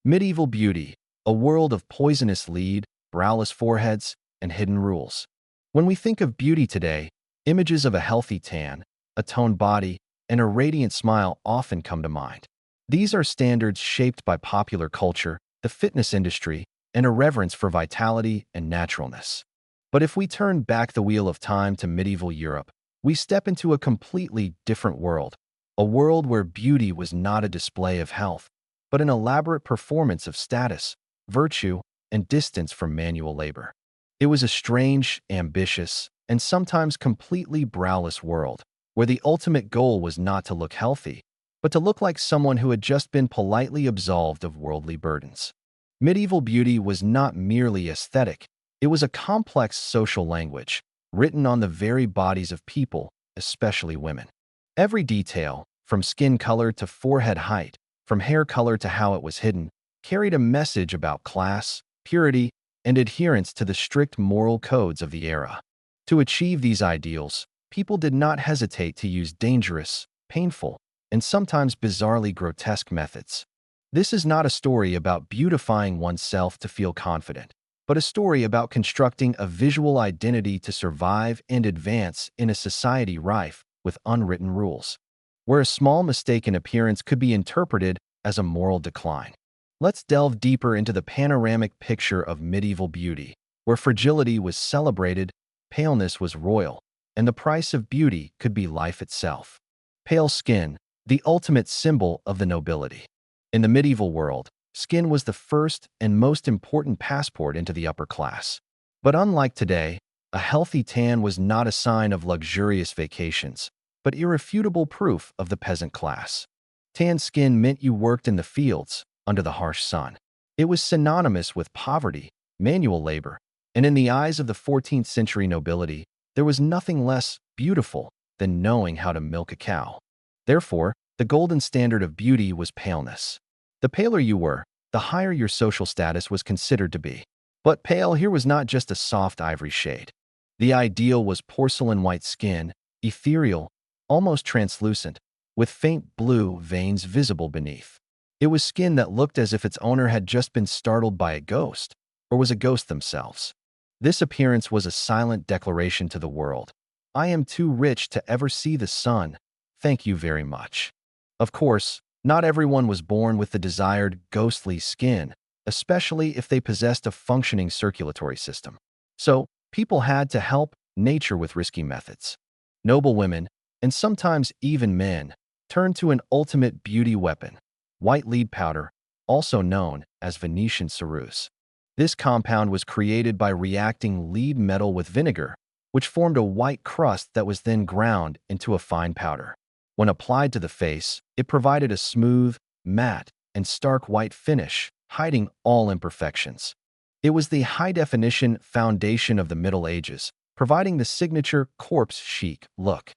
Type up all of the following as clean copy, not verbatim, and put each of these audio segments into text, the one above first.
Medieval beauty, a world of poisonous lead, browless foreheads, and hidden rules. When we think of beauty today, images of a healthy tan, a toned body, and a radiant smile often come to mind. These are standards shaped by popular culture, the fitness industry, and a reverence for vitality and naturalness. But if we turn back the wheel of time to medieval Europe, we step into a completely different world, a world where beauty was not a display of health, but an elaborate performance of status, virtue, and distance from manual labor. It was a strange, ambitious, and sometimes completely browless world, where the ultimate goal was not to look healthy, but to look like someone who had just been politely absolved of worldly burdens. Medieval beauty was not merely aesthetic, it was a complex social language, written on the very bodies of people, especially women. Every detail, from skin color to forehead height, from hair color to how it was hidden, carried a message about class, purity, and adherence to the strict moral codes of the era. To achieve these ideals, people did not hesitate to use dangerous, painful, and sometimes bizarrely grotesque methods. This is not a story about beautifying oneself to feel confident, but a story about constructing a visual identity to survive and advance in a society rife with unwritten rules, where a small mistake in appearance could be interpreted as a moral decline. Let's delve deeper into the panoramic picture of medieval beauty, where fragility was celebrated, paleness was royal, and the price of beauty could be life itself. Pale skin, the ultimate symbol of the nobility. In the medieval world, skin was the first and most important passport into the upper class. But unlike today, a healthy tan was not a sign of luxurious vacations, but irrefutable proof of the peasant class. Tan skin meant you worked in the fields, under the harsh sun. It was synonymous with poverty, manual labor, and in the eyes of the 14th century nobility, there was nothing less beautiful than knowing how to milk a cow. Therefore, the golden standard of beauty was paleness. The paler you were, the higher your social status was considered to be. But pale here was not just a soft ivory shade. The ideal was porcelain-white skin, ethereal, almost translucent, with faint blue veins visible beneath. It was skin that looked as if its owner had just been startled by a ghost, or was a ghost themselves. This appearance was a silent declaration to the world. I am too rich to ever see the sun. Thank you very much. Of course, not everyone was born with the desired ghostly skin, especially if they possessed a functioning circulatory system. So, people had to help nature with risky methods. Noble women, and sometimes even men, turned to an ultimate beauty weapon, white lead powder, also known as Venetian ceruse. This compound was created by reacting lead metal with vinegar, which formed a white crust that was then ground into a fine powder. When applied to the face, it provided a smooth, matte, and stark white finish, hiding all imperfections. It was the high-definition foundation of the Middle Ages, providing the signature corpse chic look.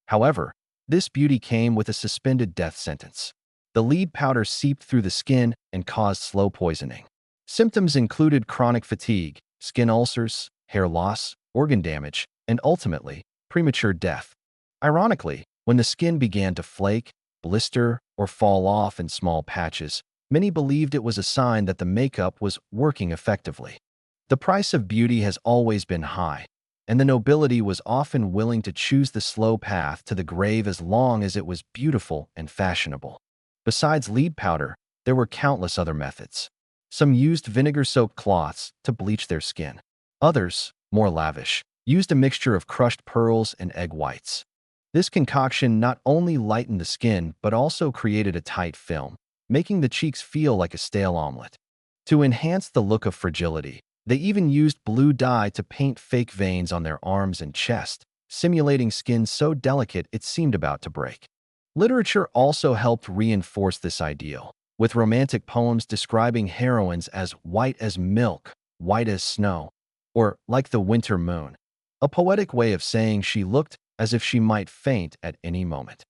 However, this beauty came with a suspended death sentence. The lead powder seeped through the skin and caused slow poisoning. Symptoms included chronic fatigue, skin ulcers, hair loss, organ damage, and ultimately, premature death. Ironically, when the skin began to flake, blister, or fall off in small patches, many believed it was a sign that the makeup was working effectively. The price of beauty has always been high, and the nobility was often willing to choose the slow path to the grave as long as it was beautiful and fashionable. Besides lead powder, there were countless other methods. Some used vinegar-soaked cloths to bleach their skin. Others, more lavish, used a mixture of crushed pearls and egg whites. This concoction not only lightened the skin but also created a tight film, making the cheeks feel like a stale omelet. To enhance the look of fragility, they even used blue dye to paint fake veins on their arms and chest, simulating skin so delicate it seemed about to break. Literature also helped reinforce this ideal, with romantic poems describing heroines as white as milk, white as snow, or like the winter moon, a poetic way of saying she looked as if she might faint at any moment.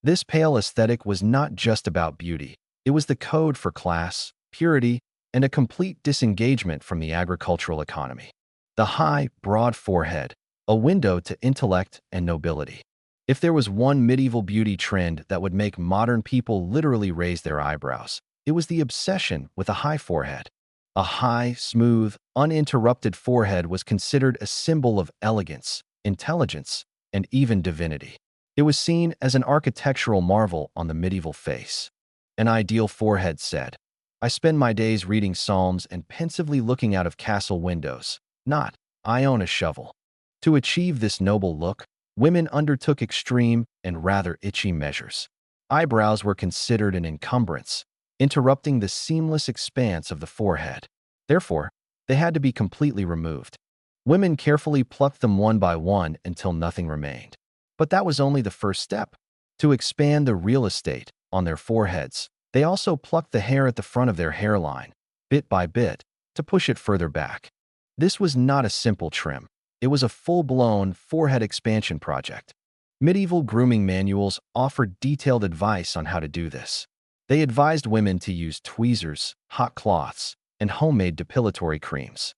This pale aesthetic was not just about beauty, it was the code for class, purity, and a complete disengagement from the agricultural economy. The high, broad forehead, a window to intellect and nobility. If there was one medieval beauty trend that would make modern people literally raise their eyebrows, it was the obsession with a high forehead. A high, smooth, uninterrupted forehead was considered a symbol of elegance, intelligence, and even divinity. It was seen as an architectural marvel on the medieval face. An ideal forehead said, "I spend my days reading psalms and pensively looking out of castle windows, not, I own a shovel." To achieve this noble look, women undertook extreme and rather itchy measures. Eyebrows were considered an encumbrance, interrupting the seamless expanse of the forehead. Therefore, they had to be completely removed. Women carefully plucked them one by one until nothing remained. But that was only the first step. To expand the real estate on their foreheads, they also plucked the hair at the front of their hairline, bit by bit, to push it further back. This was not a simple trim. It was a full-blown forehead expansion project. Medieval grooming manuals offered detailed advice on how to do this. They advised women to use tweezers, hot cloths, and homemade depilatory creams.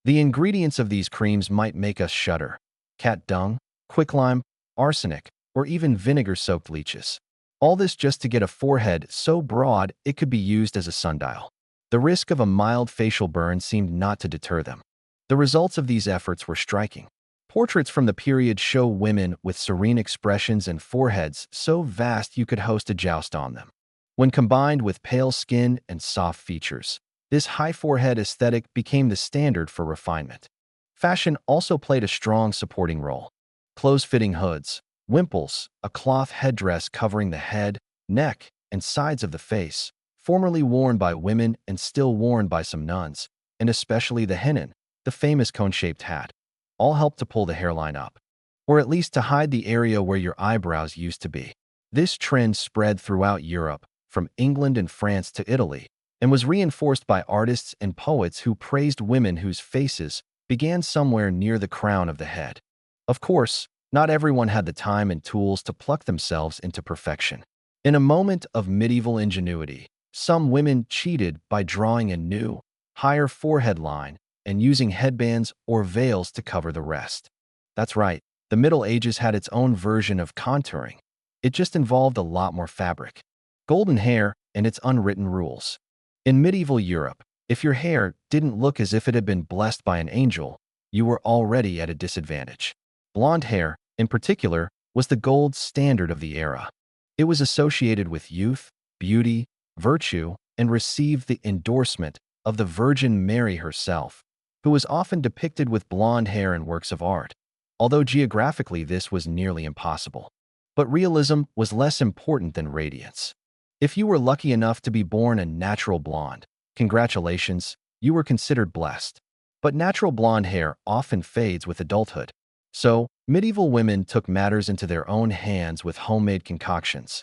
The ingredients of these creams might make us shudder: cat dung, quicklime, arsenic, or even vinegar-soaked leeches. All this just to get a forehead so broad it could be used as a sundial. The risk of a mild facial burn seemed not to deter them. The results of these efforts were striking. Portraits from the period show women with serene expressions and foreheads so vast you could host a joust on them. When combined with pale skin and soft features, this high forehead aesthetic became the standard for refinement. Fashion also played a strong supporting role. Close-fitting hoods, wimples, a cloth headdress covering the head, neck, and sides of the face, formerly worn by women and still worn by some nuns, and especially the hennin, the famous cone-shaped hat, all helped to pull the hairline up, or at least to hide the area where your eyebrows used to be. This trend spread throughout Europe, from England and France to Italy, and was reinforced by artists and poets who praised women whose faces began somewhere near the crown of the head. Of course, not everyone had the time and tools to pluck themselves into perfection. In a moment of medieval ingenuity, some women cheated by drawing a new, higher forehead line and using headbands or veils to cover the rest. That's right, the Middle Ages had its own version of contouring. It just involved a lot more fabric, golden hair, and its unwritten rules. In medieval Europe, if your hair didn't look as if it had been blessed by an angel, you were already at a disadvantage. Blonde hair, in particular, was the gold standard of the era. It was associated with youth, beauty, virtue, and received the endorsement of the Virgin Mary herself, who was often depicted with blonde hair in works of art, although geographically this was nearly impossible. But realism was less important than radiance. If you were lucky enough to be born a natural blonde, congratulations, you were considered blessed. But natural blonde hair often fades with adulthood. So, medieval women took matters into their own hands with homemade concoctions.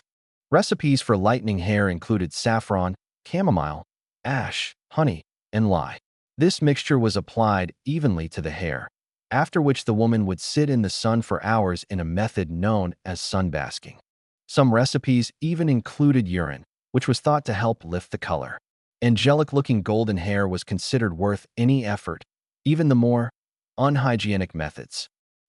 Recipes for lightening hair included saffron, chamomile, ash, honey, and lye. This mixture was applied evenly to the hair, after which the woman would sit in the sun for hours in a method known as sunbasking. Some recipes even included urine, which was thought to help lift the color. Angelic-looking golden hair was considered worth any effort, even the more unhygienic methods.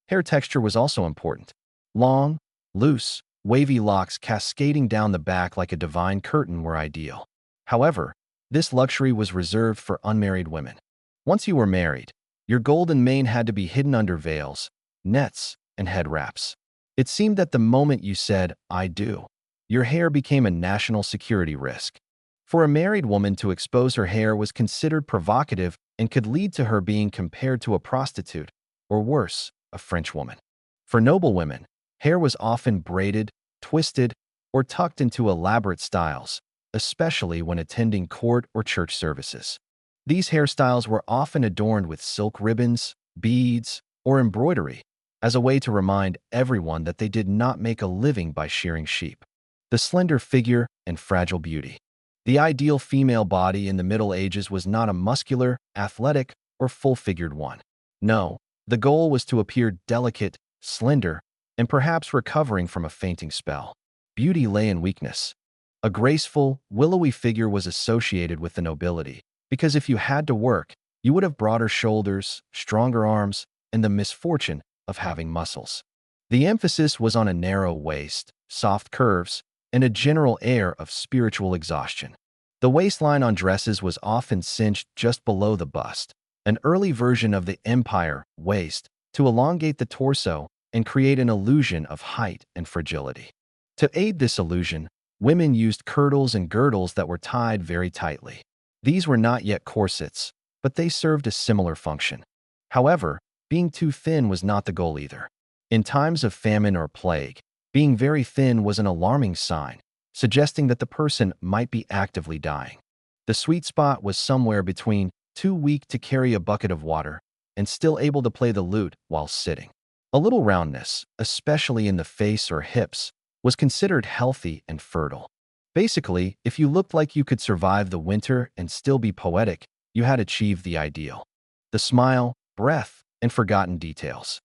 Hair texture was also important. Long, loose, wavy locks cascading down the back like a divine curtain were ideal. However, this luxury was reserved for unmarried women. Once you were married, your golden mane had to be hidden under veils, nets, and head wraps. It seemed that the moment you said, "I do," your hair became a national security risk. For a married woman to expose her hair was considered provocative and could lead to her being compared to a prostitute, or worse, a French woman. For noble women, hair was often braided, twisted, or tucked into elaborate styles, especially when attending court or church services. These hairstyles were often adorned with silk ribbons, beads, or embroidery, as a way to remind everyone that they did not make a living by shearing sheep. The slender figure and fragile beauty. The ideal female body in the Middle Ages was not a muscular, athletic, or full-figured one. No, the goal was to appear delicate, slender, and perhaps recovering from a fainting spell. Beauty lay in weakness. A graceful, willowy figure was associated with the nobility, because if you had to work, you would have broader shoulders, stronger arms, and the misfortune of having muscles. The emphasis was on a narrow waist, soft curves, and a general air of spiritual exhaustion. The waistline on dresses was often cinched just below the bust, an early version of the empire waist, to elongate the torso and create an illusion of height and fragility. To aid this illusion, women used kirtles and girdles that were tied very tightly. These were not yet corsets, but they served a similar function. However, being too thin was not the goal either. In times of famine or plague, being very thin was an alarming sign, suggesting that the person might be actively dying. The sweet spot was somewhere between too weak to carry a bucket of water and still able to play the lute while sitting. A little roundness, especially in the face or hips, was considered healthy and fertile. Basically, if you looked like you could survive the winter and still be poetic, you had achieved the ideal. The smile, breath, and forgotten details.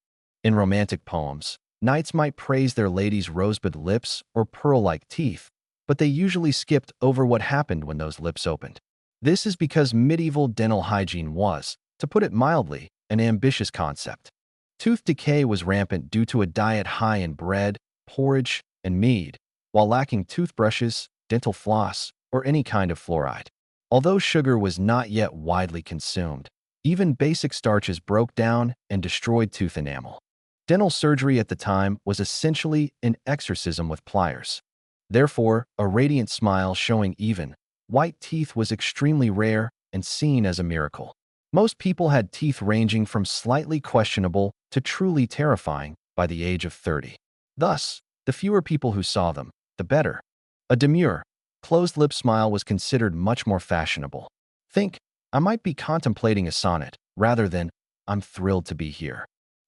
In romantic poems, knights might praise their lady's rosebud lips or pearl-like teeth, but they usually skipped over what happened when those lips opened. This is because medieval dental hygiene was, to put it mildly, an ambitious concept. Tooth decay was rampant due to a diet high in bread, porridge, and mead, while lacking toothbrushes, dental floss, or any kind of fluoride. Although sugar was not yet widely consumed, even basic starches broke down and destroyed tooth enamel. Dental surgery at the time was essentially an exorcism with pliers. Therefore, a radiant smile showing even, white teeth was extremely rare and seen as a miracle. Most people had teeth ranging from slightly questionable to truly terrifying by the age of 30. Thus, the fewer people who saw them, the better. A demure, closed-lip smile was considered much more fashionable. Think, I might be contemplating a sonnet, rather than, I'm thrilled to be here.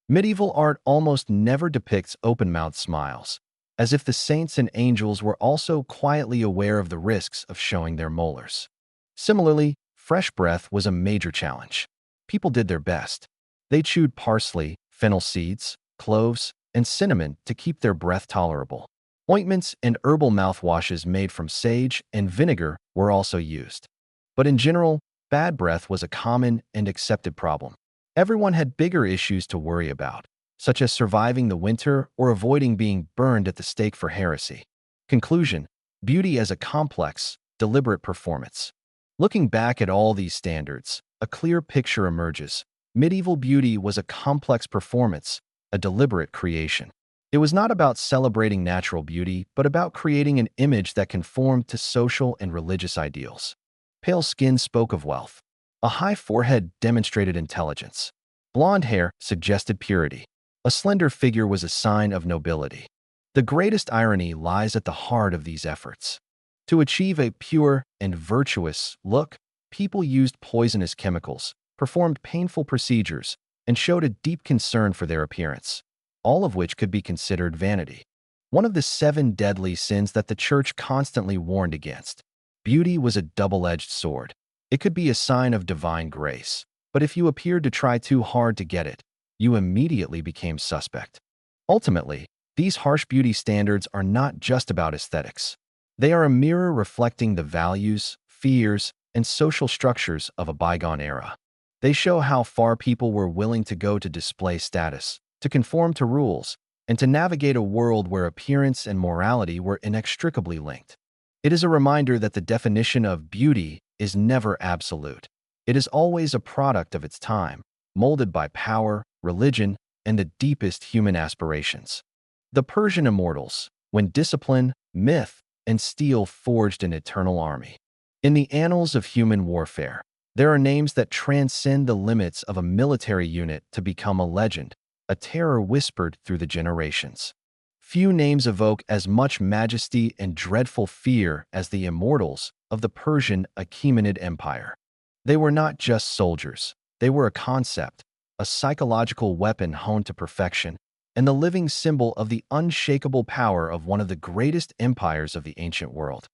Medieval art almost never depicts open-mouthed smiles, as if the saints and angels were also quietly aware of the risks of showing their molars. Similarly, fresh breath was a major challenge. People did their best. They chewed parsley, fennel seeds, cloves, and cinnamon to keep their breath tolerable. Ointments and herbal mouthwashes made from sage and vinegar were also used. But in general, bad breath was a common and accepted problem. Everyone had bigger issues to worry about, such as surviving the winter or avoiding being burned at the stake for heresy. Conclusion: beauty as a complex, deliberate performance. Looking back at all these standards, a clear picture emerges. Medieval beauty was a complex performance, a deliberate creation. It was not about celebrating natural beauty, but about creating an image that conformed to social and religious ideals. Pale skin spoke of wealth. A high forehead demonstrated intelligence. Blonde hair suggested purity. A slender figure was a sign of nobility. The greatest irony lies at the heart of these efforts. To achieve a pure and virtuous look, people used poisonous chemicals, performed painful procedures, and showed a deep concern for their appearance, all of which could be considered vanity. One of the 7 deadly sins that the Church constantly warned against. Beauty was a double-edged sword. It could be a sign of divine grace, but if you appeared to try too hard to get it, you immediately became suspect. Ultimately, these harsh beauty standards are not just about aesthetics. They are a mirror reflecting the values, fears, and social structures of a bygone era. They show how far people were willing to go to display status, to conform to rules, and to navigate a world where appearance and morality were inextricably linked. It is a reminder that the definition of beauty is never absolute. It is always a product of its time, molded by power, religion, and the deepest human aspirations. The Persian Immortals, when discipline, myth, and steel forged an eternal army. In the annals of human warfare, there are names that transcend the limits of a military unit to become a legend, a terror whispered through the generations. Few names evoke as much majesty and dreadful fear as the Immortals of the Persian Achaemenid Empire. They were not just soldiers, they were a concept, a psychological weapon honed to perfection, and the living symbol of the unshakable power of one of the greatest empires of the ancient world.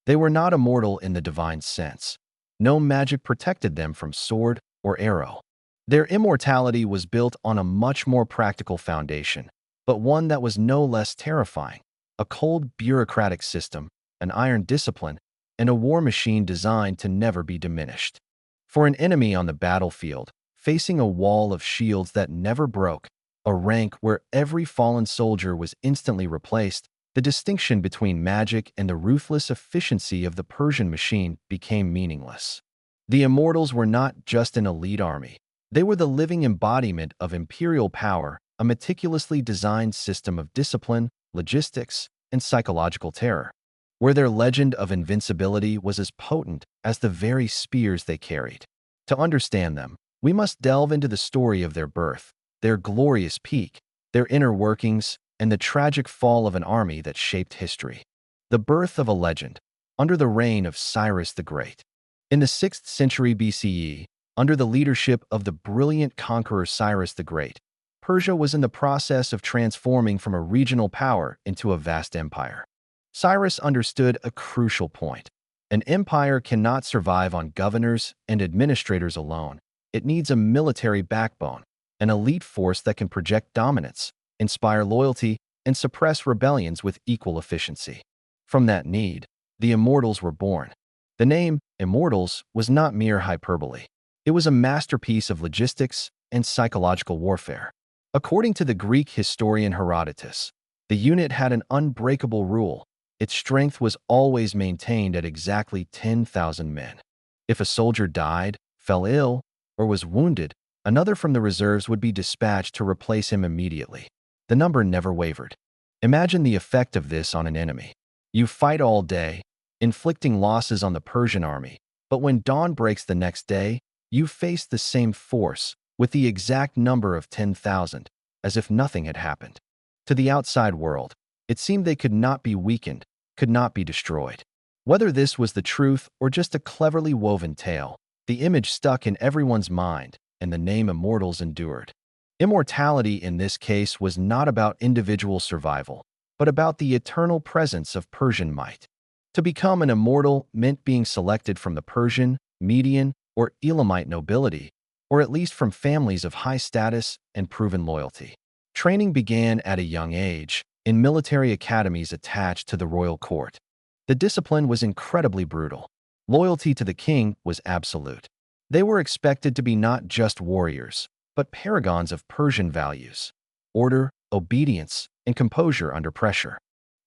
They were not immortal in the divine sense. No magic protected them from sword or arrow. Their immortality was built on a much more practical foundation, but one that was no less terrifying: a cold bureaucratic system, an iron discipline, and a war machine designed to never be diminished. For an enemy on the battlefield, facing a wall of shields that never broke, a rank where every fallen soldier was instantly replaced, The distinction between magic and the ruthless efficiency of the Persian machine became meaningless. The Immortals were not just an elite army. They were the living embodiment of imperial power, a meticulously designed system of discipline, logistics, and psychological terror, where their legend of invincibility was as potent as the very spears they carried. To understand them, we must delve into the story of their birth, their glorious peak, their inner workings, and the tragic fall of an army that shaped history. The birth of a legend, under the reign of Cyrus the Great. In the 6th century BCE, under the leadership of the brilliant conqueror Cyrus the Great, Persia was in the process of transforming from a regional power into a vast empire. Cyrus understood a crucial point. An empire cannot survive on governors and administrators alone. It needs a military backbone, an elite force that can project dominance, inspire loyalty, and suppress rebellions with equal efficiency. From that need, the Immortals were born. The name Immortals was not mere hyperbole. It was a masterpiece of logistics and psychological warfare. According to the Greek historian Herodotus, the unit had an unbreakable rule. Its strength was always maintained at exactly 10,000 men. If a soldier died, fell ill, or was wounded, another from the reserves would be dispatched to replace him immediately. The number never wavered. Imagine the effect of this on an enemy. You fight all day, inflicting losses on the Persian army, but when dawn breaks the next day, you face the same force, with the exact number of 10,000, as if nothing had happened. To the outside world, it seemed they could not be weakened, could not be destroyed. Whether this was the truth or just a cleverly woven tale, the image stuck in everyone's mind, and the name Immortals endured. Immortality in this case was not about individual survival, but about the eternal presence of Persian might. To become an immortal meant being selected from the Persian, Median, or Elamite nobility, or at least from families of high status and proven loyalty. Training began at a young age, in military academies attached to the royal court. The discipline was incredibly brutal. Loyalty to the king was absolute. They were expected to be not just warriors, but paragons of Persian values: order, obedience, and composure under pressure.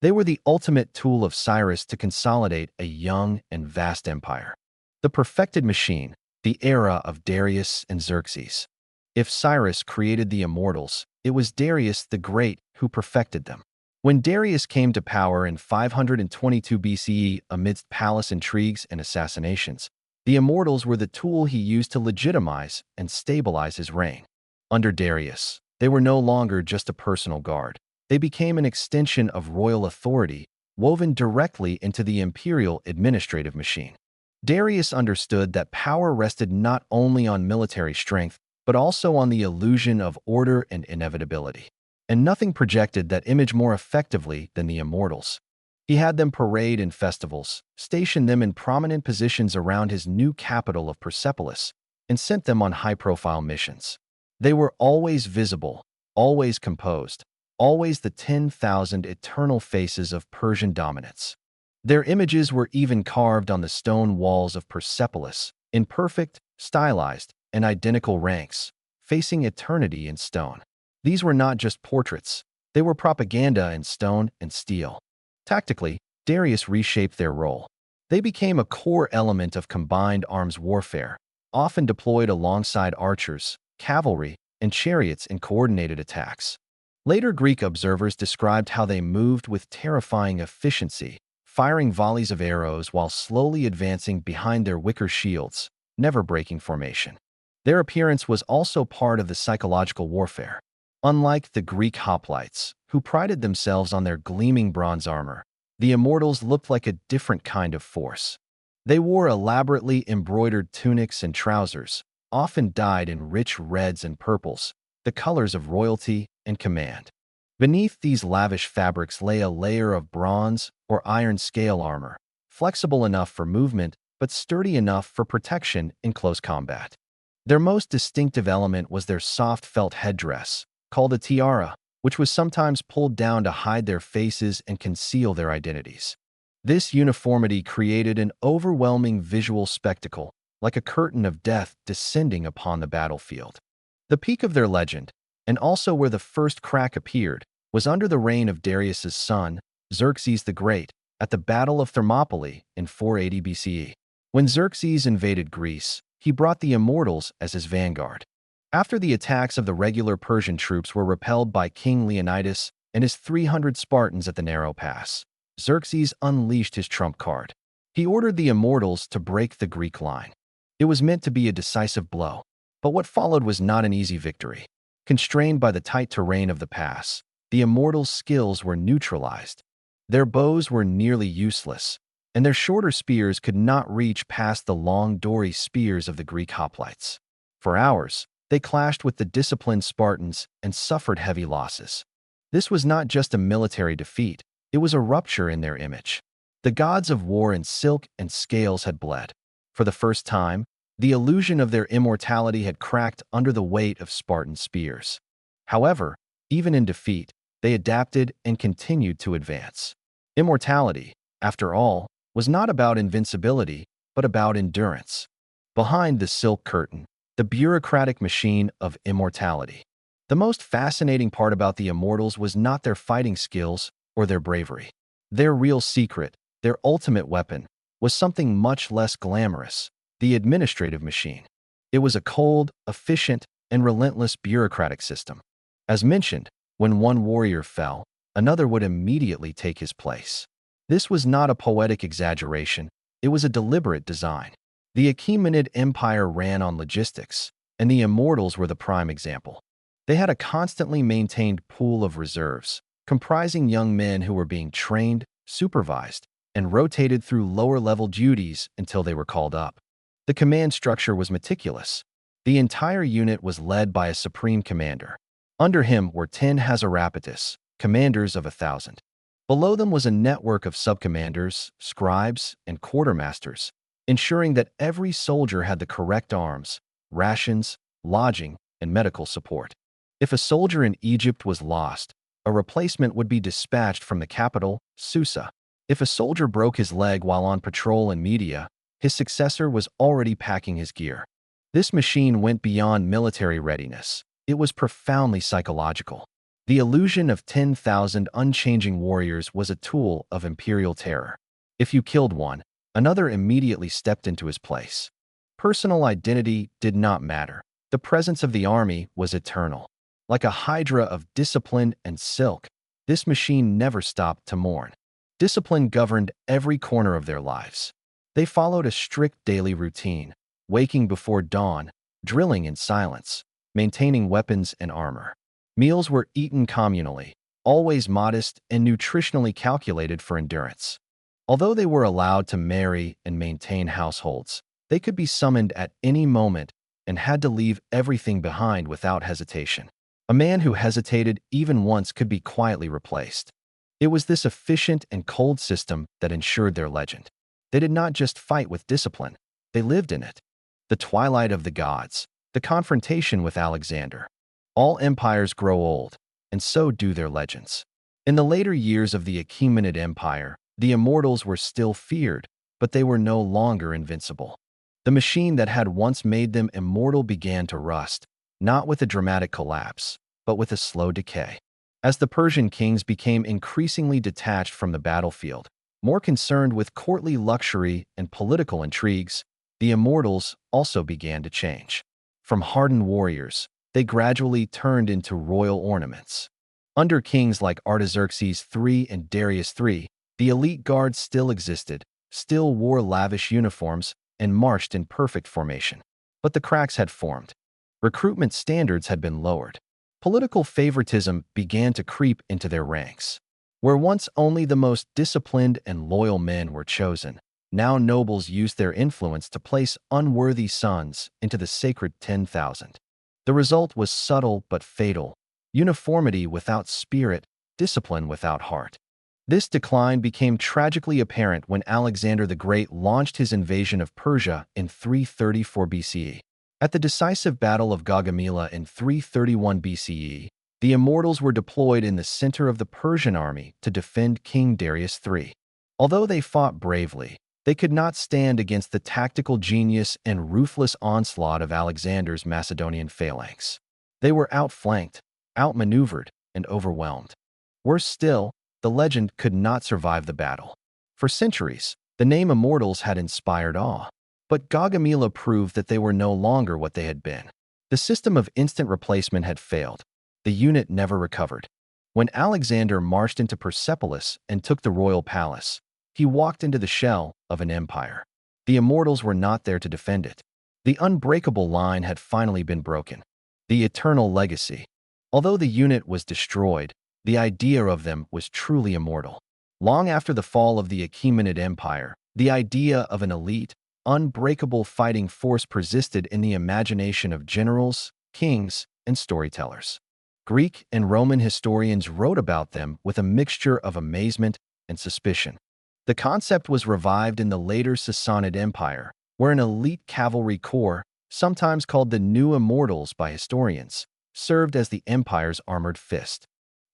They were the ultimate tool of Cyrus to consolidate a young and vast empire. The perfected machine, the era of Darius and Xerxes. If Cyrus created the Immortals, it was Darius the Great who perfected them. When Darius came to power in 522 BCE amidst palace intrigues and assassinations, the Immortals were the tool he used to legitimize and stabilize his reign. Under Darius, they were no longer just a personal guard. They became an extension of royal authority, woven directly into the imperial administrative machine. Darius understood that power rested not only on military strength, but also on the illusion of order and inevitability. And nothing projected that image more effectively than the Immortals. He had them parade in festivals, stationed them in prominent positions around his new capital of Persepolis, and sent them on high-profile missions. They were always visible, always composed, always the 10,000 eternal faces of Persian dominance. Their images were even carved on the stone walls of Persepolis, in perfect, stylized, and identical ranks, facing eternity in stone. These were not just portraits, they were propaganda in stone and steel. Tactically, Darius reshaped their role. They became a core element of combined arms warfare, often deployed alongside archers, cavalry, and chariots in coordinated attacks. Later Greek observers described how they moved with terrifying efficiency, firing volleys of arrows while slowly advancing behind their wicker shields, never breaking formation. Their appearance was also part of the psychological warfare. Unlike the Greek hoplites, who prided themselves on their gleaming bronze armor, the Immortals looked like a different kind of force. They wore elaborately embroidered tunics and trousers, often dyed in rich reds and purples, the colors of royalty and command. Beneath these lavish fabrics lay a layer of bronze or iron scale armor, flexible enough for movement but sturdy enough for protection in close combat. Their most distinctive element was their soft felt headdress, called a tiara, which was sometimes pulled down to hide their faces and conceal their identities. This uniformity created an overwhelming visual spectacle, like a curtain of death descending upon the battlefield. The peak of their legend, and also where the first crack appeared, was under the reign of Darius's son, Xerxes the Great, at the Battle of Thermopylae in 480 BCE. When Xerxes invaded Greece, he brought the Immortals as his vanguard. After the attacks of the regular Persian troops were repelled by King Leonidas and his 300 Spartans at the narrow pass, Xerxes unleashed his trump card. He ordered the Immortals to break the Greek line. It was meant to be a decisive blow, but what followed was not an easy victory. Constrained by the tight terrain of the pass, the Immortals' skills were neutralized. Their bows were nearly useless, and their shorter spears could not reach past the long dory spears of the Greek hoplites. For hours, they clashed with the disciplined Spartans and suffered heavy losses. This was not just a military defeat, it was a rupture in their image. The gods of war in silk and scales had bled. For the first time, the illusion of their immortality had cracked under the weight of Spartan spears. However, even in defeat, they adapted and continued to advance. Immortality, after all, was not about invincibility, but about endurance. Behind the silk curtain, the bureaucratic machine of immortality. The most fascinating part about the Immortals was not their fighting skills or their bravery. Their real secret, their ultimate weapon, was something much less glamorous: the administrative machine. It was a cold, efficient, and relentless bureaucratic system. As mentioned, when one warrior fell, another would immediately take his place. This was not a poetic exaggeration, it was a deliberate design. The Achaemenid Empire ran on logistics, and the Immortals were the prime example. They had a constantly maintained pool of reserves, comprising young men who were being trained, supervised, and rotated through lower-level duties until they were called up. The command structure was meticulous. The entire unit was led by a supreme commander. Under him were 10 Hazarapatis, commanders of 1,000. Below them was a network of subcommanders, scribes, and quartermasters, ensuring that every soldier had the correct arms, rations, lodging, and medical support. If a soldier in Egypt was lost, a replacement would be dispatched from the capital, Susa. If a soldier broke his leg while on patrol in Media, his successor was already packing his gear. This machine went beyond military readiness. It was profoundly psychological. The illusion of 10,000 unchanging warriors was a tool of imperial terror. If you killed one, another immediately stepped into his place. Personal identity did not matter. The presence of the army was eternal. Like a hydra of discipline and silk, this machine never stopped to mourn. Discipline governed every corner of their lives. They followed a strict daily routine, waking before dawn, drilling in silence, maintaining weapons and armor. Meals were eaten communally, always modest and nutritionally calculated for endurance. Although they were allowed to marry and maintain households, they could be summoned at any moment and had to leave everything behind without hesitation. A man who hesitated even once could be quietly replaced. It was this efficient and cold system that ensured their legend. They did not just fight with discipline, they lived in it. The twilight of the gods, the confrontation with Alexander. All empires grow old, and so do their legends. In the later years of the Achaemenid Empire, the Immortals were still feared, but they were no longer invincible. The machine that had once made them immortal began to rust, not with a dramatic collapse, but with a slow decay. As the Persian kings became increasingly detached from the battlefield, more concerned with courtly luxury and political intrigues, the Immortals also began to change. From hardened warriors, they gradually turned into royal ornaments. Under kings like Artaxerxes III and Darius III, the elite guard still existed, still wore lavish uniforms, and marched in perfect formation. But the cracks had formed. Recruitment standards had been lowered. Political favoritism began to creep into their ranks. Where once only the most disciplined and loyal men were chosen, now nobles used their influence to place unworthy sons into the sacred 10,000. The result was subtle but fatal: uniformity without spirit, discipline without heart. This decline became tragically apparent when Alexander the Great launched his invasion of Persia in 334 BCE. At the decisive Battle of Gaugamela in 331 BCE, the Immortals were deployed in the center of the Persian army to defend King Darius III. Although they fought bravely, they could not stand against the tactical genius and ruthless onslaught of Alexander's Macedonian phalanx. They were outflanked, outmaneuvered, and overwhelmed. Worse still, the legend could not survive the battle. For centuries, the name Immortals had inspired awe. But Gaugamela proved that they were no longer what they had been. The system of instant replacement had failed. The unit never recovered. When Alexander marched into Persepolis and took the royal palace, he walked into the shell of an empire. The Immortals were not there to defend it. The unbreakable line had finally been broken. The eternal legacy. Although the unit was destroyed, the idea of them was truly immortal. Long after the fall of the Achaemenid Empire, the idea of an elite, unbreakable fighting force persisted in the imagination of generals, kings, and storytellers. Greek and Roman historians wrote about them with a mixture of amazement and suspicion. The concept was revived in the later Sassanid Empire, where an elite cavalry corps, sometimes called the New Immortals by historians, served as the empire's armored fist.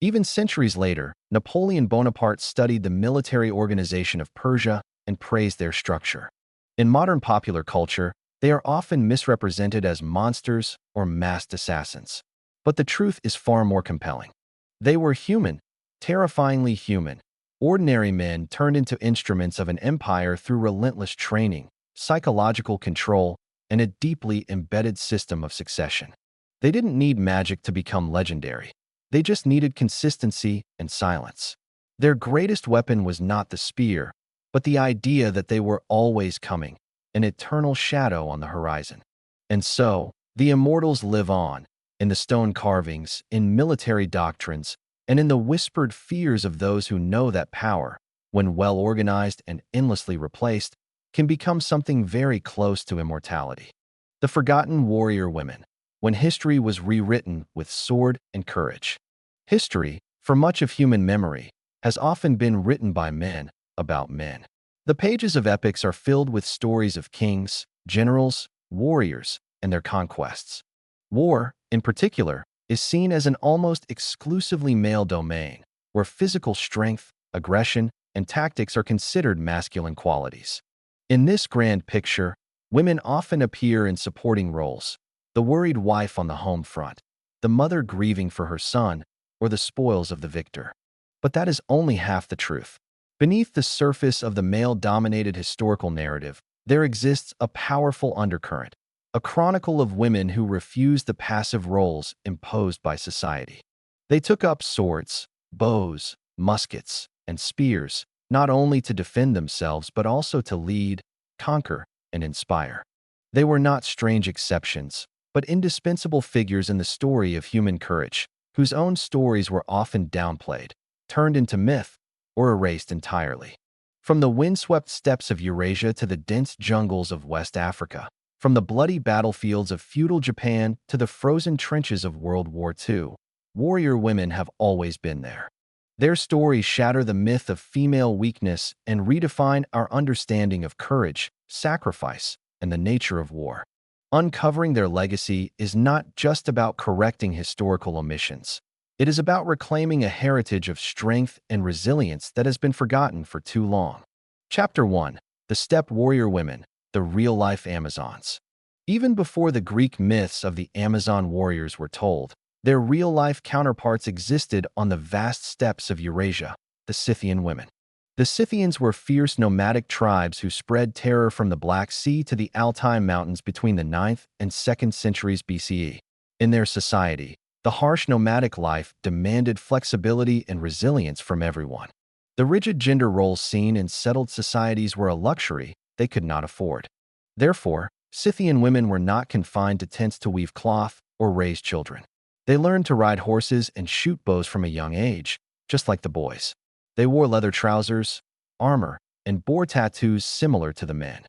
Even centuries later, Napoleon Bonaparte studied the military organization of Persia and praised their structure. In modern popular culture, they are often misrepresented as monsters or masked assassins. But the truth is far more compelling. They were human, terrifyingly human, ordinary men turned into instruments of an empire through relentless training, psychological control, and a deeply embedded system of succession. They didn't need magic to become legendary. They just needed consistency and silence. Their greatest weapon was not the spear, but the idea that they were always coming, an eternal shadow on the horizon. And so, the Immortals live on, in the stone carvings, in military doctrines, and in the whispered fears of those who know that power, when well organized and endlessly replaced, can become something very close to immortality. The forgotten warrior women, when history was rewritten with sword and courage. History, for much of human memory, has often been written by men about men. The pages of epics are filled with stories of kings, generals, warriors, and their conquests. War, in particular, is seen as an almost exclusively male domain, where physical strength, aggression, and tactics are considered masculine qualities. In this grand picture, women often appear in supporting roles: the worried wife on the home front, the mother grieving for her son, or the spoils of the victor. But that is only half the truth. Beneath the surface of the male-dominated historical narrative, there exists a powerful undercurrent, a chronicle of women who refused the passive roles imposed by society. They took up swords, bows, muskets, and spears, not only to defend themselves but also to lead, conquer, and inspire. They were not strange exceptions, but indispensable figures in the story of human courage, whose own stories were often downplayed, turned into myth, or erased entirely. From the windswept steppes of Eurasia to the dense jungles of West Africa, from the bloody battlefields of feudal Japan to the frozen trenches of World War II, warrior women have always been there. Their stories shatter the myth of female weakness and redefine our understanding of courage, sacrifice, and the nature of war. Uncovering their legacy is not just about correcting historical omissions. It is about reclaiming a heritage of strength and resilience that has been forgotten for too long. Chapter 1. The Steppe Warrior Women, the Real-Life Amazons. Even before the Greek myths of the Amazon warriors were told, their real-life counterparts existed on the vast steppes of Eurasia, the Scythian women. The Scythians were fierce nomadic tribes who spread terror from the Black Sea to the Altai Mountains between the 9th and 2nd centuries BCE. In their society, the harsh nomadic life demanded flexibility and resilience from everyone. The rigid gender roles seen in settled societies were a luxury they could not afford. Therefore, Scythian women were not confined to tents to weave cloth or raise children. They learned to ride horses and shoot bows from a young age, just like the boys. They wore leather trousers, armor, and bore tattoos similar to the men.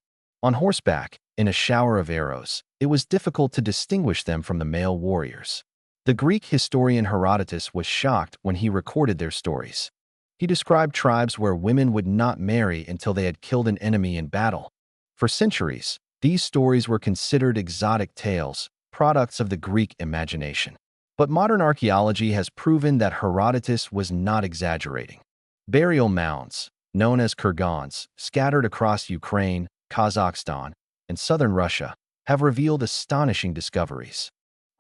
On horseback, in a shower of arrows, it was difficult to distinguish them from the male warriors. The Greek historian Herodotus was shocked when he recorded their stories. He described tribes where women would not marry until they had killed an enemy in battle. For centuries, these stories were considered exotic tales, products of the Greek imagination. But modern archaeology has proven that Herodotus was not exaggerating. Burial mounds, known as kurgans, scattered across Ukraine, Kazakhstan, and southern Russia, have revealed astonishing discoveries.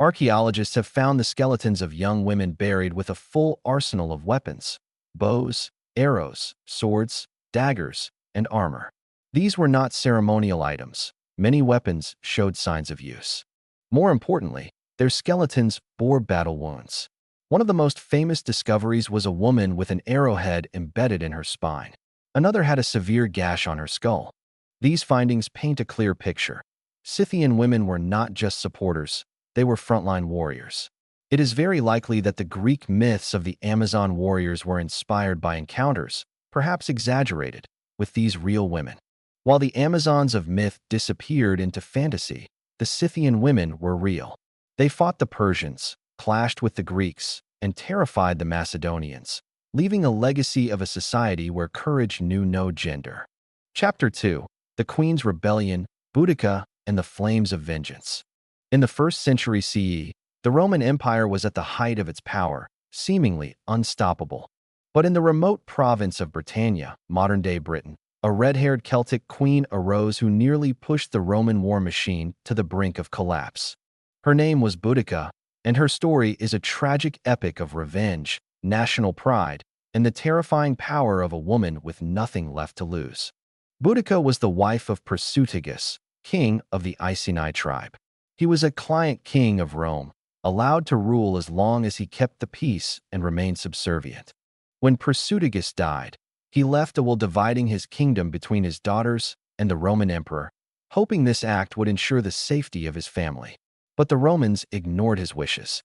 Archaeologists have found the skeletons of young women buried with a full arsenal of weapons: bows, arrows, swords, daggers, and armor. These were not ceremonial items. Many weapons showed signs of use. More importantly, their skeletons bore battle wounds. One of the most famous discoveries was a woman with an arrowhead embedded in her spine. Another had a severe gash on her skull. These findings paint a clear picture. Scythian women were not just supporters, they were frontline warriors. It is very likely that the Greek myths of the Amazon warriors were inspired by encounters, perhaps exaggerated, with these real women. While the Amazons of myth disappeared into fantasy, the Scythian women were real. They fought the Persians, clashed with the Greeks, and terrified the Macedonians, leaving a legacy of a society where courage knew no gender. Chapter 2. The Queen's Rebellion, Boudica, and the Flames of Vengeance. In the 1st century CE, the Roman Empire was at the height of its power, seemingly unstoppable. But in the remote province of Britannia, modern-day Britain, a red-haired Celtic queen arose who nearly pushed the Roman war machine to the brink of collapse. Her name was Boudica, and her story is a tragic epic of revenge, national pride, and the terrifying power of a woman with nothing left to lose. Boudica was the wife of Persutigus, king of the Iceni tribe. He was a client king of Rome, allowed to rule as long as he kept the peace and remained subservient. When Persutigus died, he left a will dividing his kingdom between his daughters and the Roman emperor, hoping this act would ensure the safety of his family. But the Romans ignored his wishes.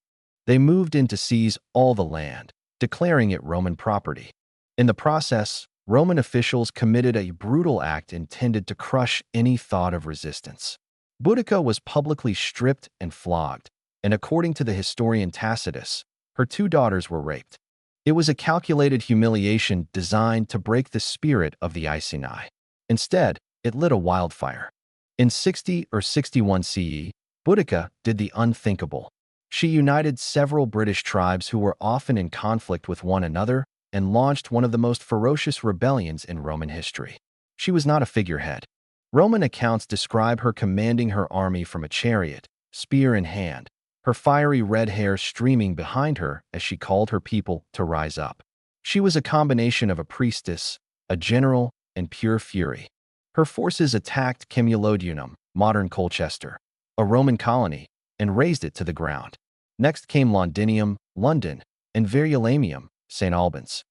They moved in to seize all the land, declaring it Roman property. In the process, Roman officials committed a brutal act intended to crush any thought of resistance. Boudica was publicly stripped and flogged, and according to the historian Tacitus, her 2 daughters were raped. It was a calculated humiliation designed to break the spirit of the Iceni. Instead, it lit a wildfire. In 60 or 61 CE, Boudica did the unthinkable. She united several British tribes who were often in conflict with one another and launched one of the most ferocious rebellions in Roman history. She was not a figurehead. Roman accounts describe her commanding her army from a chariot, spear in hand, her fiery red hair streaming behind her as she called her people to rise up. She was a combination of a priestess, a general, and pure fury. Her forces attacked Camulodunum, modern Colchester, a Roman colony, and razed it to the ground. Next came Londinium, London, and Verulamium, St. Albans.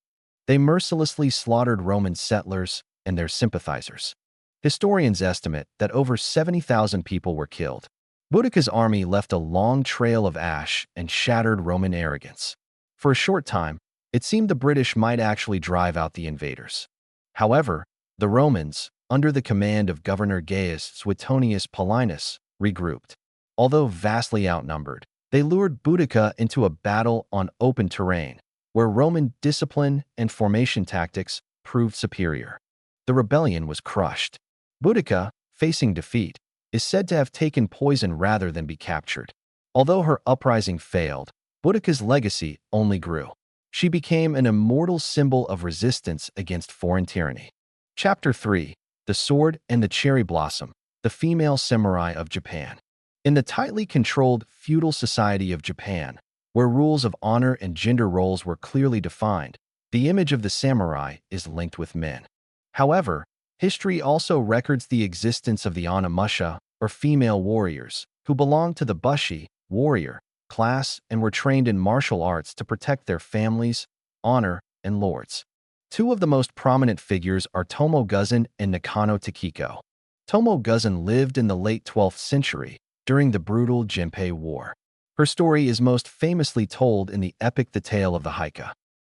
They mercilessly slaughtered Roman settlers and their sympathizers. Historians estimate that over 70,000 people were killed. Boudica's army left a long trail of ash and shattered Roman arrogance. For a short time, it seemed the British might actually drive out the invaders. However, the Romans, under the command of Governor Gaius Suetonius Paulinus, regrouped. Although vastly outnumbered, they lured Boudica into a battle on open terrain, where Roman discipline and formation tactics proved superior. The rebellion was crushed. Boudica, facing defeat, is said to have taken poison rather than be captured. Although her uprising failed, Boudica's legacy only grew. She became an immortal symbol of resistance against foreign tyranny. Chapter 3. The Sword and the Cherry Blossom, the Female Samurai of Japan. In the tightly controlled feudal society of Japan, where rules of honor and gender roles were clearly defined, the image of the samurai is linked with men. However, history also records the existence of the anamusha, or female warriors, who belonged to the bushi, warrior, class and were trained in martial arts to protect their families, honor, and lords. 2 of the most prominent figures are Tomo Guzan and Nakano Takiko. Tomo Guzan lived in the late 12th century, during the brutal Genpei War. Her story is most famously told in the epic The Tale of the Heike.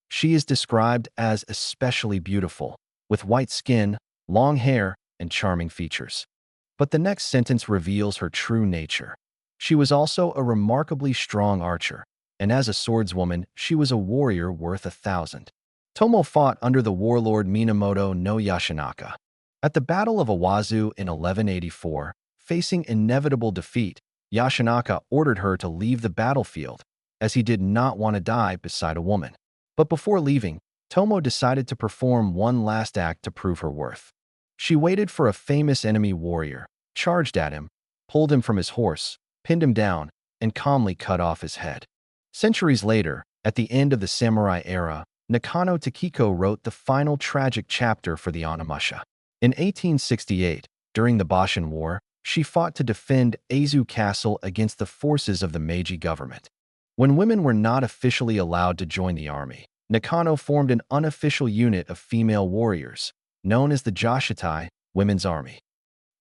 She is described as especially beautiful, with white skin, long hair, and charming features. But the next sentence reveals her true nature. She was also a remarkably strong archer, and as a swordswoman, she was a warrior worth 1,000. Tomo fought under the warlord Minamoto no Yashinaka. At the Battle of Awazu in 1184, facing inevitable defeat, Yashinaka ordered her to leave the battlefield, as he did not want to die beside a woman. But before leaving, Tomo decided to perform one last act to prove her worth. She waited for a famous enemy warrior, charged at him, pulled him from his horse, pinned him down, and calmly cut off his head. Centuries later, at the end of the samurai era, Nakano Takiko wrote the final tragic chapter for the Onimusha. In 1868, during the Boshin War, she fought to defend Aizu Castle against the forces of the Meiji government. When women were not officially allowed to join the army, Nakano formed an unofficial unit of female warriors, known as the Joshitai, Women's Army.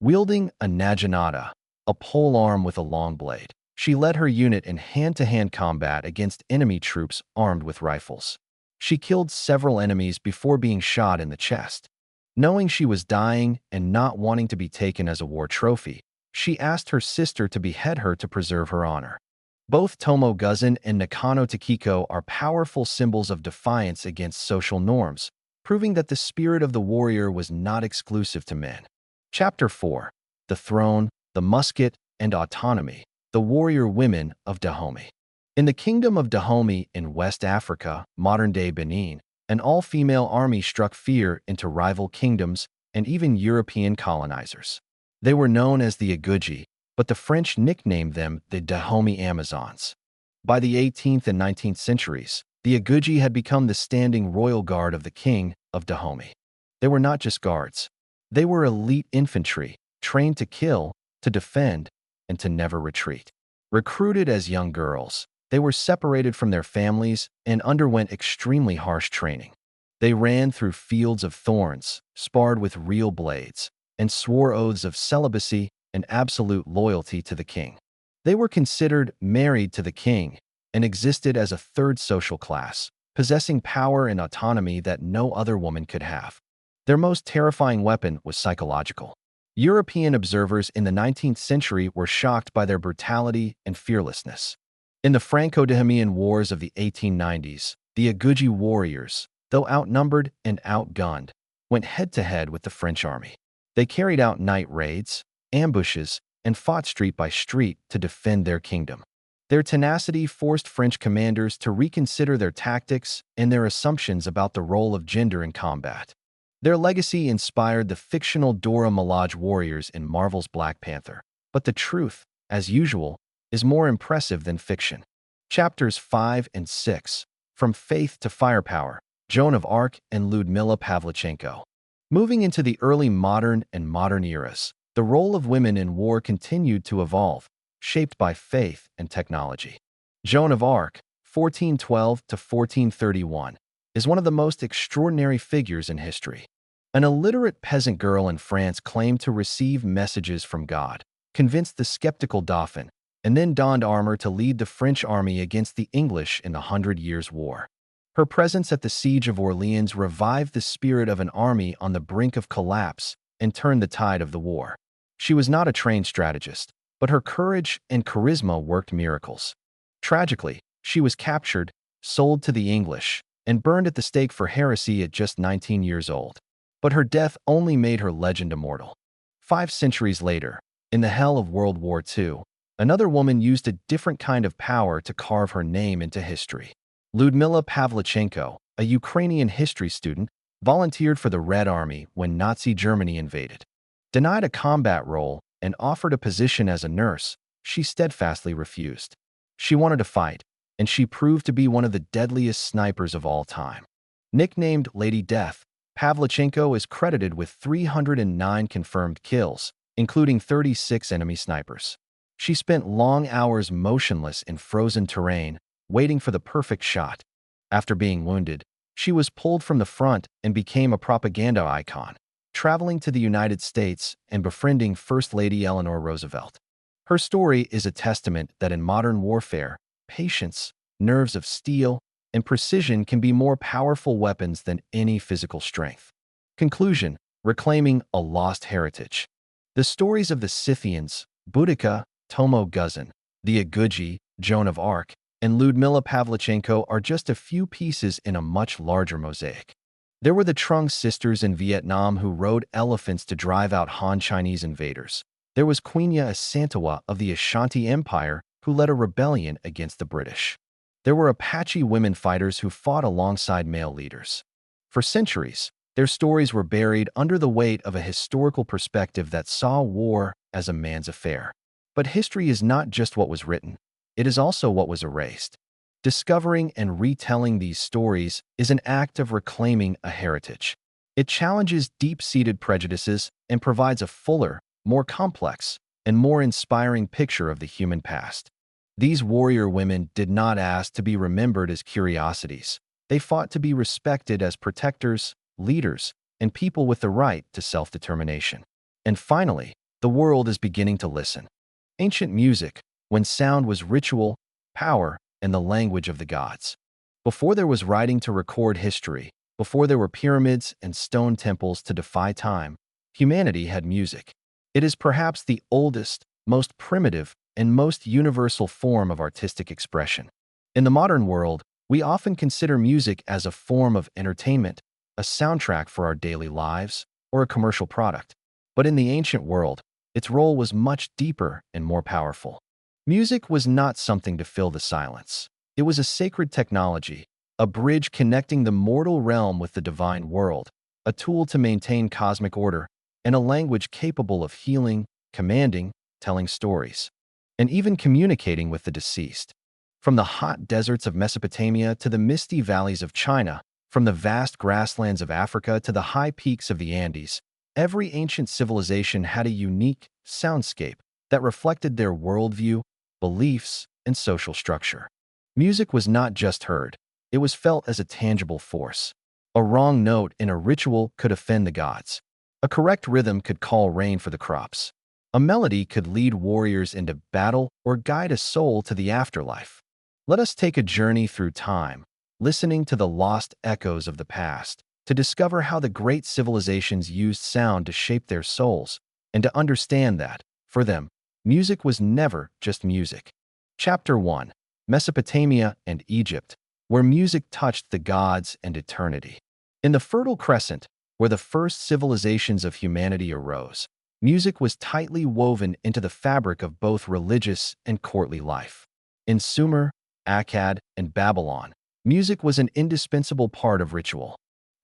Wielding a naginata, a pole arm with a long blade, she led her unit in hand-to-hand combat against enemy troops armed with rifles. She killed several enemies before being shot in the chest. Knowing she was dying and not wanting to be taken as a war trophy, she asked her sister to behead her to preserve her honor. Both Tomo Guzan and Nakano Takiko are powerful symbols of defiance against social norms, proving that the spirit of the warrior was not exclusive to men. Chapter 4. The Throne, the Musket, and Autonomy, the Warrior Women of Dahomey. In the Kingdom of Dahomey in West Africa, modern-day Benin, an all-female army struck fear into rival kingdoms and even European colonizers. They were known as the Aguji, but the French nicknamed them the Dahomey Amazons. By the 18th and 19th centuries, the Aguji had become the standing royal guard of the king of Dahomey. They were not just guards. They were elite infantry, trained to kill, to defend, and to never retreat. Recruited as young girls, they were separated from their families and underwent extremely harsh training. They ran through fields of thorns, sparred with real blades, and swore oaths of celibacy and absolute loyalty to the king. They were considered married to the king and existed as a third social class, possessing power and autonomy that no other woman could have. Their most terrifying weapon was psychological. European observers in the 19th century were shocked by their brutality and fearlessness. In the Franco-Dahomean Wars of the 1890s, the Aguji warriors, though outnumbered and outgunned, went head-to-head with the French army. They carried out night raids, ambushes, and fought street by street to defend their kingdom. Their tenacity forced French commanders to reconsider their tactics and their assumptions about the role of gender in combat. Their legacy inspired the fictional Dora Milaje warriors in Marvel's Black Panther. But the truth, as usual, is more impressive than fiction. Chapters 5 and 6, From Faith to Firepower, Joan of Arc and Lyudmila Pavlichenko. Moving into the early modern and modern eras, the role of women in war continued to evolve, shaped by faith and technology. Joan of Arc, 1412 to 1431, is one of the most extraordinary figures in history. An illiterate peasant girl in France claimed to receive messages from God, convinced the skeptical Dauphin, and then donned armor to lead the French army against the English in the 100 Years' War. Her presence at the Siege of Orleans revived the spirit of an army on the brink of collapse and turned the tide of the war. She was not a trained strategist, but her courage and charisma worked miracles. Tragically, she was captured, sold to the English, and burned at the stake for heresy at just 19 years old. But her death only made her legend immortal. 5 centuries later, in the hell of World War II, another woman used a different kind of power to carve her name into history. Lyudmila Pavlichenko, a Ukrainian history student, volunteered for the Red Army when Nazi Germany invaded. Denied a combat role and offered a position as a nurse, she steadfastly refused. She wanted to fight, and she proved to be one of the deadliest snipers of all time. Nicknamed Lady Death, Pavlichenko is credited with 309 confirmed kills, including 36 enemy snipers. She spent long hours motionless in frozen terrain, waiting for the perfect shot. After being wounded, she was pulled from the front and became a propaganda icon, traveling to the United States and befriending First Lady Eleanor Roosevelt. Her story is a testament that in modern warfare, patience, nerves of steel, and precision can be more powerful weapons than any physical strength. Conclusion: reclaiming a lost heritage. The stories of the Scythians, Boudica, Tomo Guzan, the Aguji, Joan of Arc, and Lyudmila Pavlichenko are just a few pieces in a much larger mosaic. There were the Trung sisters in Vietnam who rode elephants to drive out Han Chinese invaders. There was Queen Asantewa of the Ashanti Empire who led a rebellion against the British. There were Apache women fighters who fought alongside male leaders. For centuries, their stories were buried under the weight of a historical perspective that saw war as a man's affair. But history is not just what was written, it is also what was erased. Discovering and retelling these stories is an act of reclaiming a heritage. It challenges deep-seated prejudices and provides a fuller, more complex, and more inspiring picture of the human past. These warrior women did not ask to be remembered as curiosities. They fought to be respected as protectors, leaders, and people with the right to self-determination. And finally, the world is beginning to listen. Ancient music, when sound was ritual, power, and the language of the gods. Before there was writing to record history, before there were pyramids and stone temples to defy time, humanity had music. It is perhaps the oldest, most primitive, and most universal form of artistic expression. In the modern world, we often consider music as a form of entertainment, a soundtrack for our daily lives, or a commercial product. But in the ancient world, its role was much deeper and more powerful. Music was not something to fill the silence. It was a sacred technology, a bridge connecting the mortal realm with the divine world, a tool to maintain cosmic order, and a language capable of healing, commanding, telling stories, and even communicating with the deceased. From the hot deserts of Mesopotamia to the misty valleys of China, from the vast grasslands of Africa to the high peaks of the Andes, every ancient civilization had a unique soundscape that reflected their worldview, beliefs, and social structure. Music was not just heard, it was felt as a tangible force. A wrong note in a ritual could offend the gods. A correct rhythm could call rain for the crops. A melody could lead warriors into battle or guide a soul to the afterlife. Let us take a journey through time, listening to the lost echoes of the past, to discover how the great civilizations used sound to shape their souls, and to understand that, for them, music was never just music. Chapter 1: Mesopotamia and Egypt, where music touched the gods and eternity. In the Fertile Crescent, where the first civilizations of humanity arose, music was tightly woven into the fabric of both religious and courtly life. In Sumer, Akkad, and Babylon, music was an indispensable part of ritual.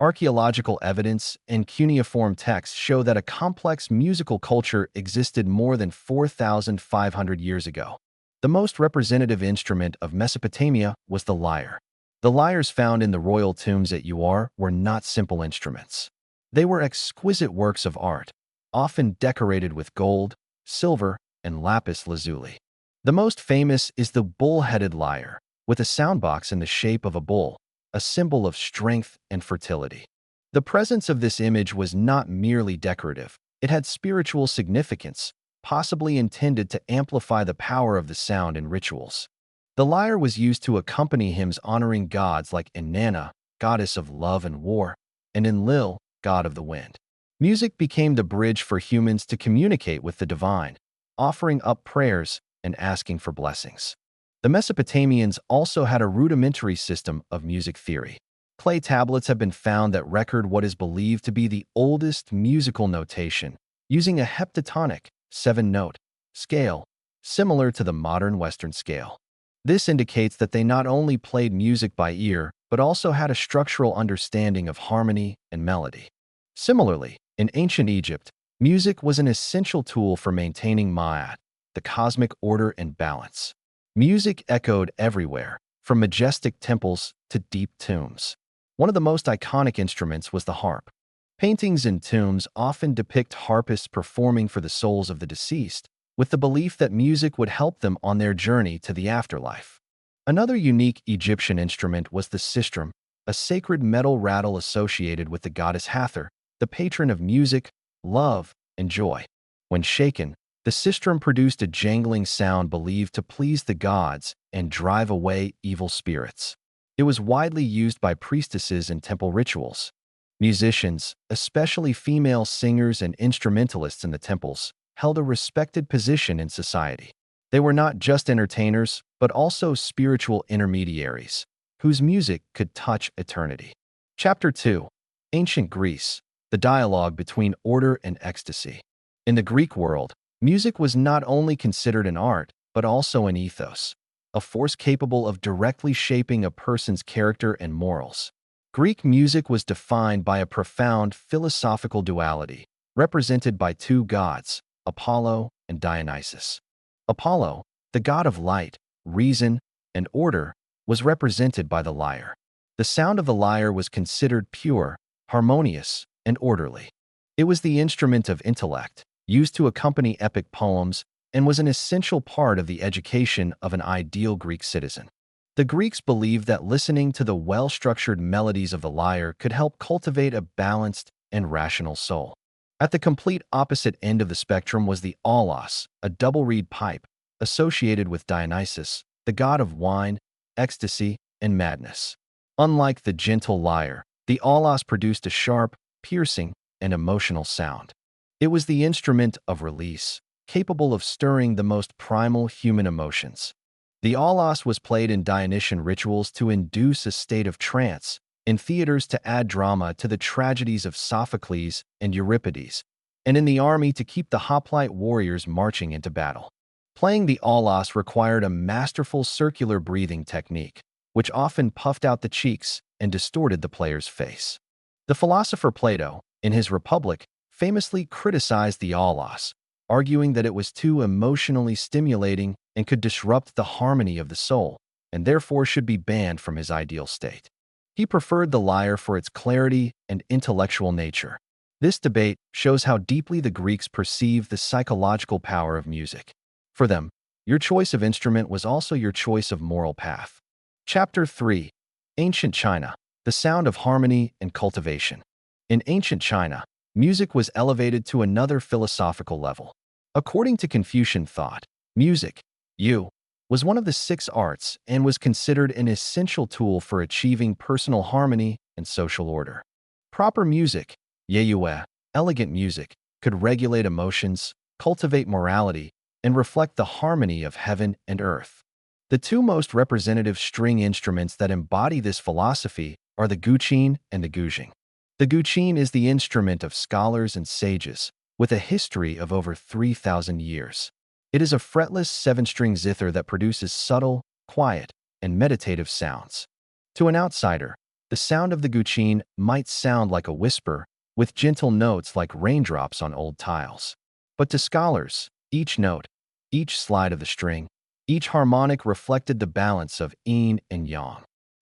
Archaeological evidence and cuneiform texts show that a complex musical culture existed more than 4,500 years ago. The most representative instrument of Mesopotamia was the lyre. The lyres found in the royal tombs at Ur were not simple instruments. They were exquisite works of art, often decorated with gold, silver, and lapis lazuli. The most famous is the bull-headed lyre, with a soundbox in the shape of a bull, a symbol of strength and fertility. The presence of this image was not merely decorative, it had spiritual significance, possibly intended to amplify the power of the sound in rituals. The lyre was used to accompany hymns honoring gods like Inanna, goddess of love and war, and Enlil, god of the wind. Music became the bridge for humans to communicate with the divine, offering up prayers and asking for blessings. The Mesopotamians also had a rudimentary system of music theory. Clay tablets have been found that record what is believed to be the oldest musical notation, using a heptatonic, 7-note, scale, similar to the modern Western scale. This indicates that they not only played music by ear, but also had a structural understanding of harmony and melody. Similarly, in ancient Egypt, music was an essential tool for maintaining Ma'at, the cosmic order and balance. Music echoed everywhere, from majestic temples to deep tombs. One of the most iconic instruments was the harp. Paintings in tombs often depict harpists performing for the souls of the deceased, with the belief that music would help them on their journey to the afterlife. Another unique Egyptian instrument was the sistrum, a sacred metal rattle associated with the goddess Hathor, the patron of music, love, and joy. When shaken, the sistrum produced a jangling sound believed to please the gods and drive away evil spirits. It was widely used by priestesses in temple rituals. Musicians, especially female singers and instrumentalists in the temples, held a respected position in society. They were not just entertainers, but also spiritual intermediaries, whose music could touch eternity. Chapter 2: Ancient Greece, the dialogue between order and ecstasy. In the Greek world, music was not only considered an art, but also an ethos, a force capable of directly shaping a person's character and morals. Greek music was defined by a profound philosophical duality, represented by two gods, Apollo and Dionysus. Apollo, the god of light, reason, and order, was represented by the lyre. The sound of the lyre was considered pure, harmonious, and orderly. It was the instrument of intellect, used to accompany epic poems, and was an essential part of the education of an ideal Greek citizen. The Greeks believed that listening to the well-structured melodies of the lyre could help cultivate a balanced and rational soul. At the complete opposite end of the spectrum was the aulos, a double-reed pipe, associated with Dionysus, the god of wine, ecstasy, and madness. Unlike the gentle lyre, the aulos produced a sharp, piercing, and emotional sound. It was the instrument of release, capable of stirring the most primal human emotions. The aulos was played in Dionysian rituals to induce a state of trance, in theaters to add drama to the tragedies of Sophocles and Euripides, and in the army to keep the hoplite warriors marching into battle. Playing the aulos required a masterful circular breathing technique, which often puffed out the cheeks and distorted the player's face. The philosopher Plato, in his Republic, famously criticized the aulos, arguing that it was too emotionally stimulating and could disrupt the harmony of the soul, and therefore should be banned from his ideal state. He preferred the lyre for its clarity and intellectual nature. This debate shows how deeply the Greeks perceived the psychological power of music. For them, your choice of instrument was also your choice of moral path. Chapter 3. Ancient China, the sound of harmony and cultivation. In ancient China, music was elevated to another philosophical level. According to Confucian thought, music, was one of the 6 arts and was considered an essential tool for achieving personal harmony and social order. Proper music, elegant music, could regulate emotions, cultivate morality, and reflect the harmony of heaven and earth. The 2 most representative string instruments that embody this philosophy are the guqin and the guzheng. The guqin is the instrument of scholars and sages, with a history of over 3,000 years. It is a fretless 7-string zither that produces subtle, quiet, and meditative sounds. To an outsider, the sound of the guqin might sound like a whisper, with gentle notes like raindrops on old tiles. But to scholars, each note, each slide of the string, each harmonic reflected the balance of yin and yang.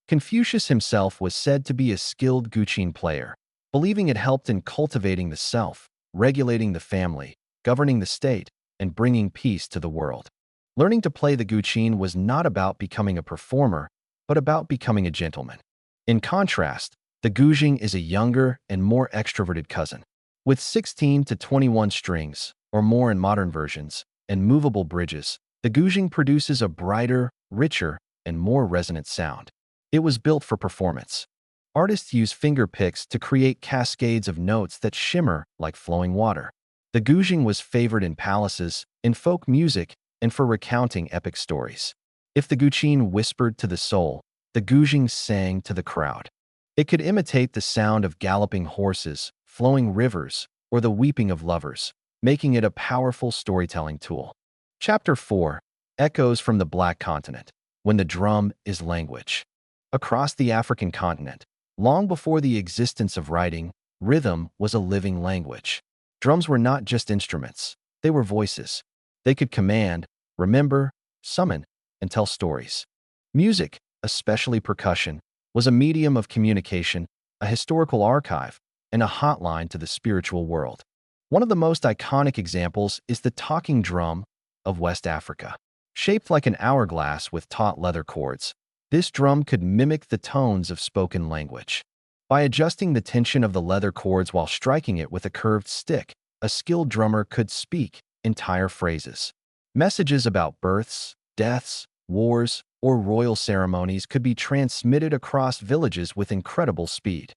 Confucius himself was said to be a skilled guqin player, believing it helped in cultivating the self, regulating the family, governing the state, and bringing peace to the world. Learning to play the guqin was not about becoming a performer, but about becoming a gentleman. In contrast, the guzheng is a younger and more extroverted cousin. With 16 to 21 strings, or more in modern versions, and movable bridges, the guzheng produces a brighter, richer, and more resonant sound. It was built for performance. Artists use finger picks to create cascades of notes that shimmer like flowing water. The guzheng was favored in palaces, in folk music, and for recounting epic stories. If the guqin whispered to the soul, the guzheng sang to the crowd. It could imitate the sound of galloping horses, flowing rivers, or the weeping of lovers, making it a powerful storytelling tool. Chapter 4. Echoes from the Black Continent, when the drum is language. Across the African continent, long before the existence of writing, rhythm was a living language. Drums were not just instruments, they were voices. They could command, remember, summon, and tell stories. Music, especially percussion, was a medium of communication, a historical archive, and a hotline to the spiritual world. One of the most iconic examples is the talking drum of West Africa. Shaped like an hourglass with taut leather cords, this drum could mimic the tones of spoken language. By adjusting the tension of the leather cords while striking it with a curved stick, a skilled drummer could speak entire phrases. Messages about births, deaths, wars, or royal ceremonies could be transmitted across villages with incredible speed.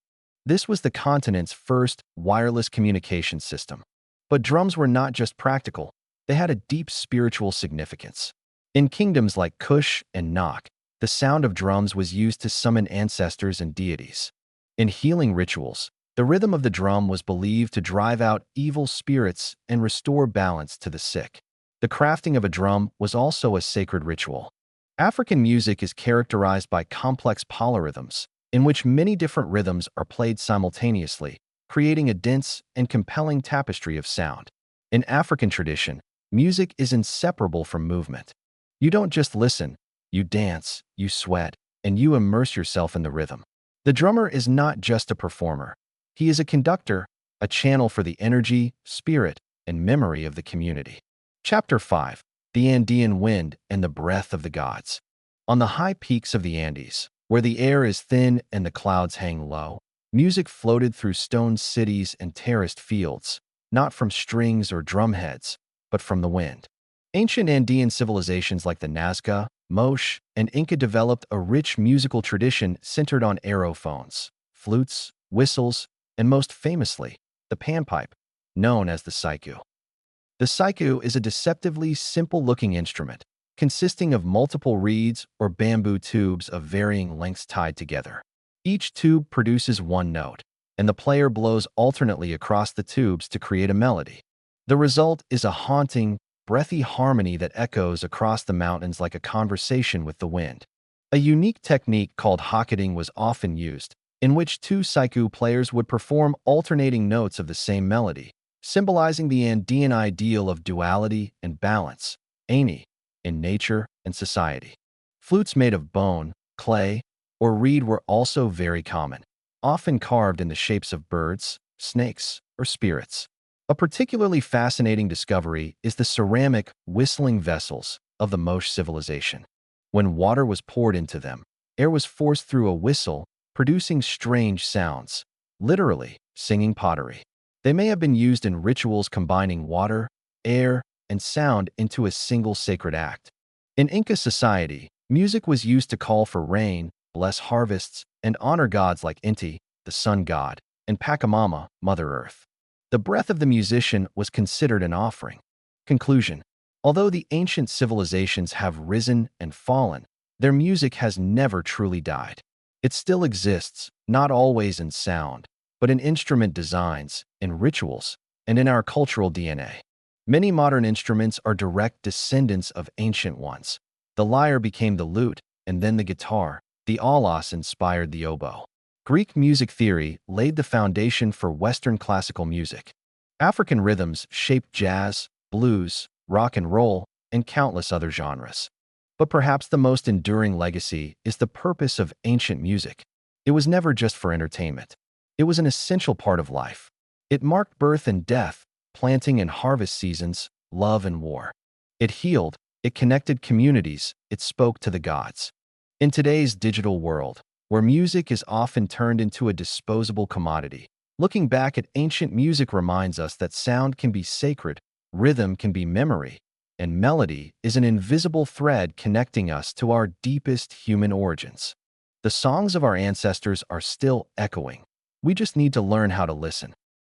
This was the continent's first wireless communication system. But drums were not just practical, they had a deep spiritual significance. In kingdoms like Kush and Nok, the sound of drums was used to summon ancestors and deities. In healing rituals, the rhythm of the drum was believed to drive out evil spirits and restore balance to the sick. The crafting of a drum was also a sacred ritual. African music is characterized by complex polyrhythms, in which many different rhythms are played simultaneously, creating a dense and compelling tapestry of sound. In African tradition, music is inseparable from movement. You don't just listen, you dance, you sweat, and you immerse yourself in the rhythm. The drummer is not just a performer. He is a conductor, a channel for the energy, spirit, and memory of the community. Chapter 5. The Andean Wind and the Breath of the Gods. On the high peaks of the Andes, where the air is thin and the clouds hang low, music floated through stone cities and terraced fields, not from strings or drumheads, but from the wind. Ancient Andean civilizations like the Nazca, Moche, and Inca developed a rich musical tradition centered on aerophones, flutes, whistles, and most famously, the panpipe, known as the saiku. The saiku is a deceptively simple-looking instrument, consisting of multiple reeds or bamboo tubes of varying lengths tied together. Each tube produces one note, and the player blows alternately across the tubes to create a melody. The result is a haunting, breathy harmony that echoes across the mountains like a conversation with the wind. A unique technique called hocketing was often used, in which two saiku players would perform alternating notes of the same melody, symbolizing the Andean ideal of duality and balance, Ani, in nature and society. Flutes made of bone, clay, or reed were also very common, often carved in the shapes of birds, snakes, or spirits. A particularly fascinating discovery is the ceramic whistling vessels of the Moche civilization. When water was poured into them, air was forced through a whistle, producing strange sounds, literally singing pottery. They may have been used in rituals combining water, air, and sound into a single sacred act. In Inca society, music was used to call for rain, bless harvests, and honor gods like Inti, the sun god, and Pachamama, Mother Earth. The breath of the musician was considered an offering. Conclusion. Although the ancient civilizations have risen and fallen, their music has never truly died. It still exists, not always in sound, but in instrument designs, in rituals, and in our cultural DNA. Many modern instruments are direct descendants of ancient ones. The lyre became the lute, and then the guitar. The aulos inspired the oboe. Greek music theory laid the foundation for Western classical music. African rhythms shaped jazz, blues, rock and roll, and countless other genres. But perhaps the most enduring legacy is the purpose of ancient music. It was never just for entertainment. It was an essential part of life. It marked birth and death, planting and harvest seasons, love and war. It healed, it connected communities, it spoke to the gods. In today's digital world, where music is often turned into a disposable commodity, looking back at ancient music reminds us that sound can be sacred, rhythm can be memory, and melody is an invisible thread connecting us to our deepest human origins. The songs of our ancestors are still echoing. We just need to learn how to listen.